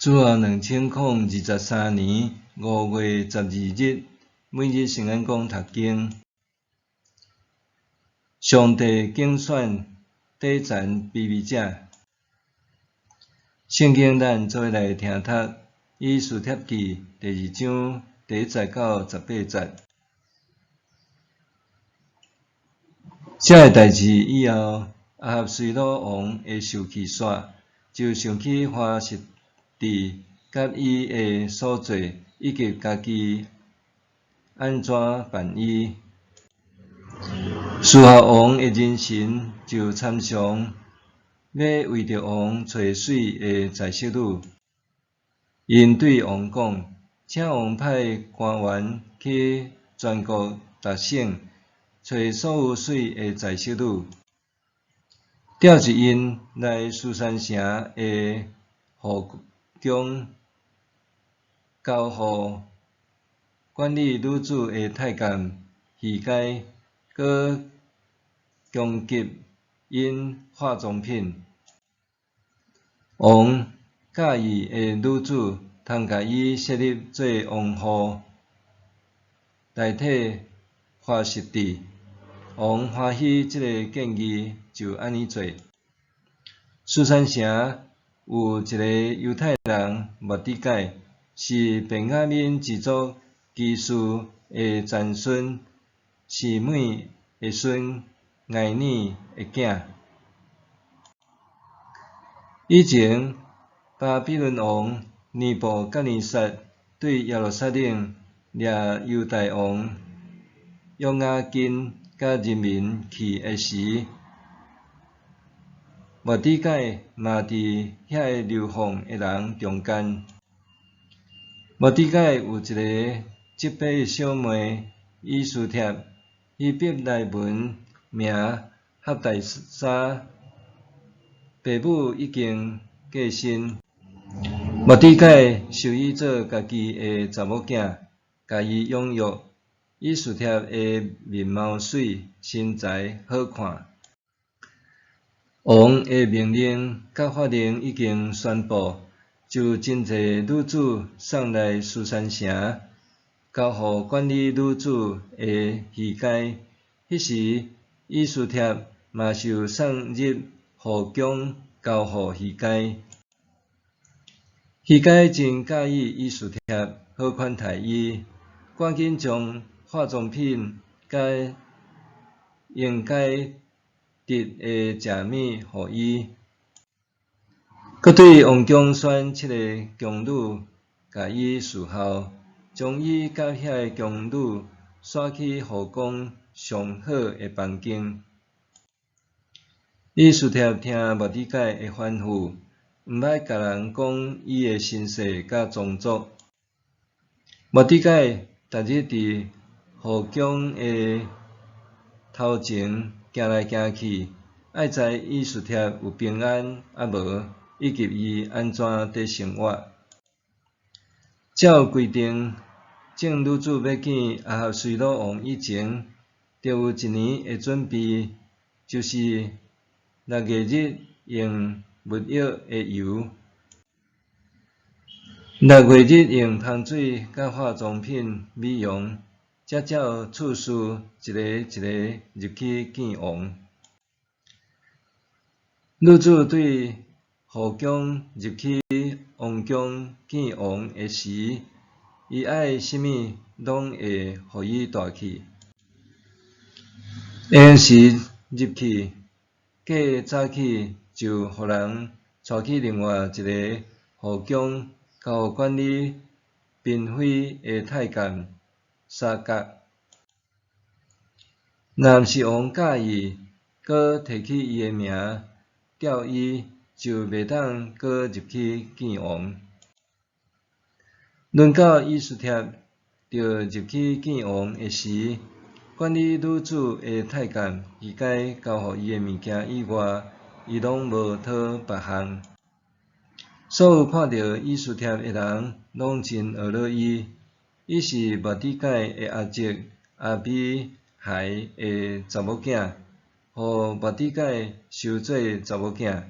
主后2023年5月12日，每日圣安宫读经。上帝竞选底层卑微者。圣经咱做来听读，以斯帖记第2章第1节到18节。这个代志以后，亚哈随鲁王会受气煞，就上去花实地甲伊的所做，以及家己安怎办伊。事后王的人臣就参详，要为着王找水的在色女。因对王讲，请王派官员去全国各省，找所有水的在色女，调一因来苏珊城的后宫，交予管理女子的太监希该，搁供给因化妆品。王介意的女子，通甲伊设立做王后，代替花实地。王欢喜这个建议，就安尼做。苏珊城有一个犹太人末底改，是便雅悯一族基士的曾孙，示每的孙爱女的囝。以前巴比伦王尼布甲尼撒对耶路撒冷掠犹大王约雅斤甲人民去的时，末底改嘛伫遐流放的人中间。末底改有一个即辈小妹以斯帖，伊笔内文名哈大沙，爸母已经过身。末底改收伊做家己的查某囝，甲伊养育。以斯帖的面貌水，身材好看。王的命令甲法令已经宣布，就真侪女子送来苏珊城，交予管理女子的希该。迄时，以斯帖嘛受送入后宫，交予希该。希该真介意以斯帖，好款待伊，赶紧将化妆品甲应该得的食物予伊，佮对王宫选7个宫女，甲伊侍候，将伊甲遐个宫女带去后宫上好的房间。以斯帖听末底改的吩咐，毋捌甲人讲伊的身世甲宗族。末底改逐日伫后宫的头前行来行去，爱知以斯帖有平安啊无，以及伊安怎伫生活。照规定，正女子要见亚哈随鲁王以前，着有1年的准备，就是6月日用沐浴的油。6月日用香水甲化妆品美容，才照次序一个一个入去见王。女子对后宫入去王宫见王的时，伊爱啥物拢会互伊带去。闲时入去，过早起就互人带去另外一个后宫，交予管理嫔妃的太监沙甲。若毋是王介意，搁提起伊的名，吊伊，就袂当搁入去见王。轮到以斯帖着入去见王的时，管理女子的太监希该交予伊的物件以外，伊拢无讨别项。所有看到以斯帖的人，拢真学乐伊。伊是末底改的阿叔阿比海的查某囝，互末底改收做查某囝。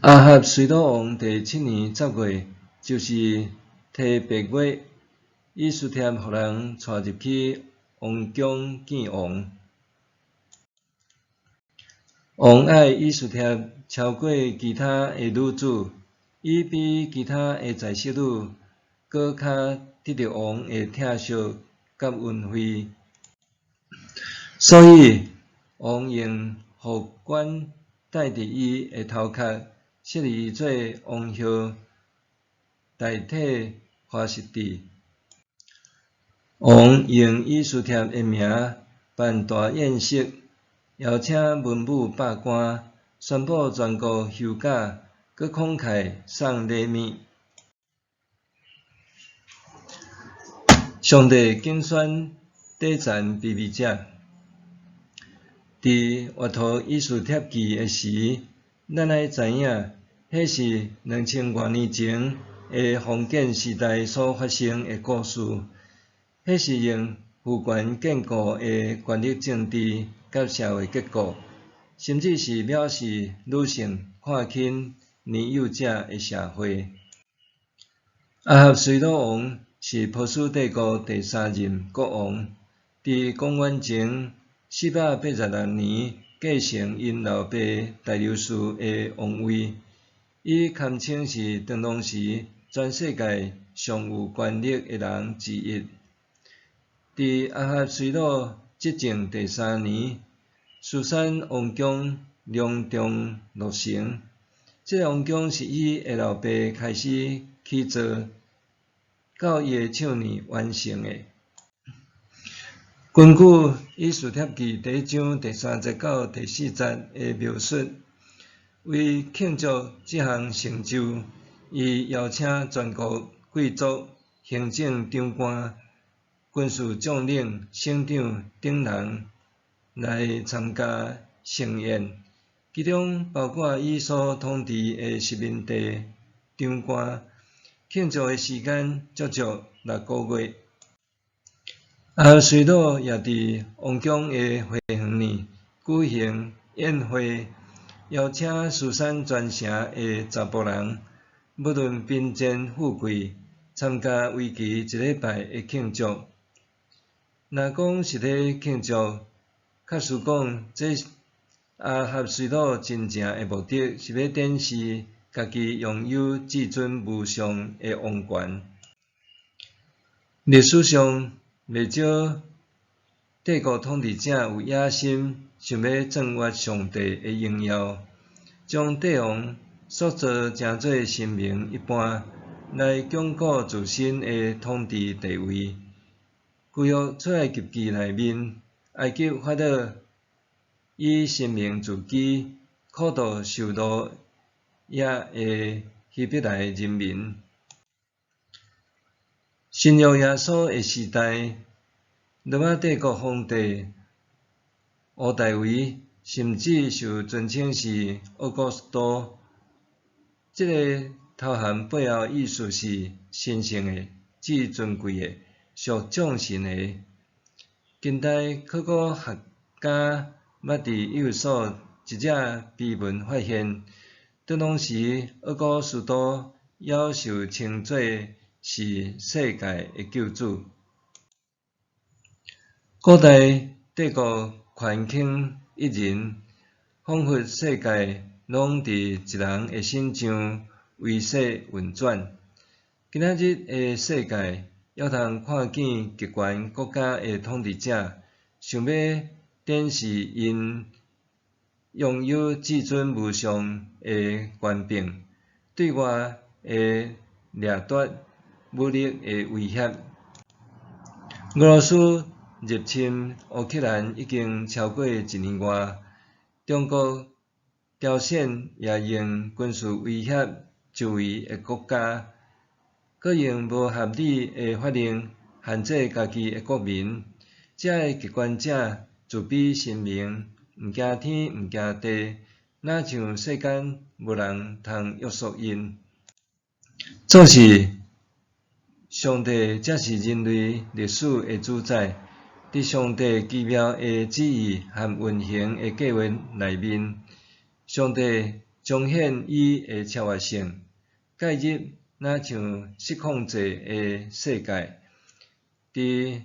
亞哈隨魯王第7年10月，就是提8月，以斯帖互人帶入去王宮見王。王愛以斯帖超過其他的女子，伊比其他的在室女閣較得到王的疼惜甲恩惠，所以王用護冠戴佇伊的頭殼，設立伊做王後，代替華實帝。王用以斯帖的名辦大宴席，邀請文武百官，宣布全國休假，閣慷慨送禮物。上帝競選禮讚避避者。佇閱讀以斯帖記的時，咱愛知影，迄是2000多年前的封建時代所發生的故事。迄是用父權建構的權力政治甲社會結構，甚至是藐視女性、看輕年幼者的社會。亞哈隨魯王是波斯帝國第3任國王，佇公元前486年繼承因老爸大流士的王位，伊堪稱是當當時全世界上有權力的人之一。佇亞哈隨魯執政第3年，書珊王宮隆重落成。這個王宮是伊的老爸開始起造，到伊的手裡完成的。根據《以斯帖記》第1章第3節到第4節的描述，為慶祝這項成就，伊邀請全國貴族、行政長官、軍事將領、省長等人來參加盛宴，其中包括伊所統治的殖民地長官。慶祝的時間足足6個月。亞哈隨魯也佇王宮的會堂裡舉行宴會，邀請書珊全城的查甫人，無論貧賤富貴，參加為期1禮拜的慶祝。若講是咧慶祝，較輸講，這亞哈隨魯真正的目的是要展示家己擁有至尊無上的王權。歷史上，袂少帝國統治者有野心，想要僭越上帝的榮耀，將帝王塑造成做神明一般，來鞏固自身的統治地位。舊約出埃及記內面，埃及法老以神明自居，苦度受奴役的希伯來人民。新約耶穌的時代，羅馬帝國皇帝奧大維甚至受尊稱是奧古斯都。這個頭銜背後意思是神聖的、至尊貴的、屬眾神的。近代考古學家捌佇伊弗所一隻碑文發現，當當時奧古斯都也受稱作是世界的救主。古代帝國權傾一人，彷彿世界攏佇一人的身上威勢運轉。今仔日的世界，還通看見極權國家的統治者，想要展示因擁有至尊無上的權柄，對外的掠奪、武力的威脅。俄羅斯入侵烏克蘭已經超過1年外，中國、朝鮮也用軍事威脅周圍的國家，閣用無合理的法令限制家己的國民。這個極權者自比神明，毋驚天毋驚地，若像世間無人通約束因。總是上帝才是人類歷史的主宰，佇上帝奇妙的旨意和運行的計劃內面，上帝彰显伊的超越性。介入若像失控制的世界，伫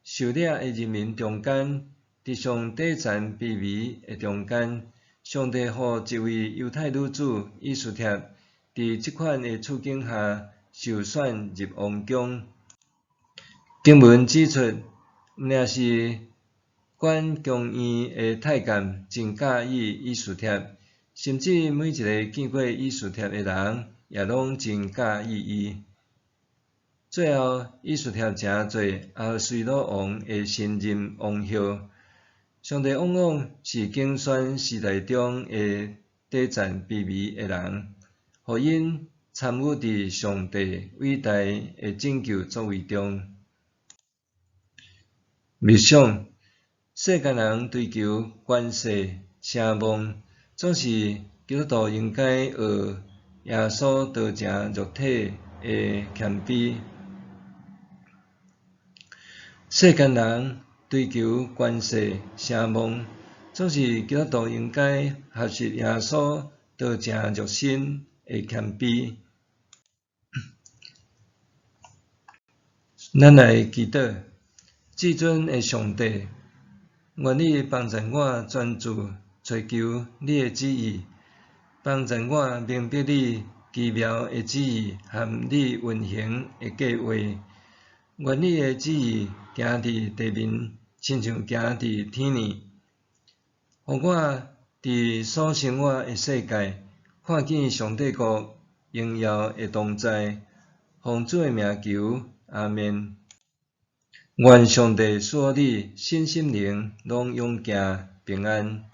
受掠的人民中间，伫上底层卑微的中间，上帝予一位犹太女子以斯帖伫即款的处境下受选入王宫。经文指出，若是管宫院的太监真介意以斯帖，甚至每一个见过以斯帖的人，也拢真介意伊。最后，以斯帖诚做阿哈随鲁王的新任王后。上帝往往是竞选时代中的底层卑微的人，互因参与伫上帝伟大的拯救作为中。默想，世间人追求权势、声望，总是基督徒应该学耶稣道成肉体的谦卑。世间人追求权势、声望，总是基督徒应该学习耶稣道成肉身的谦卑。咱来祈祷，至尊的上帝，愿你帮助我专注追求你的旨意，帮助我明白你奇妙的旨意和你运行的计划。愿你的旨意行伫地面，亲像行伫天呢。互我伫所生活的世界，看见上帝国荣耀的同在。奉主的名求，阿们。愿上帝赐你身心灵拢永行平安。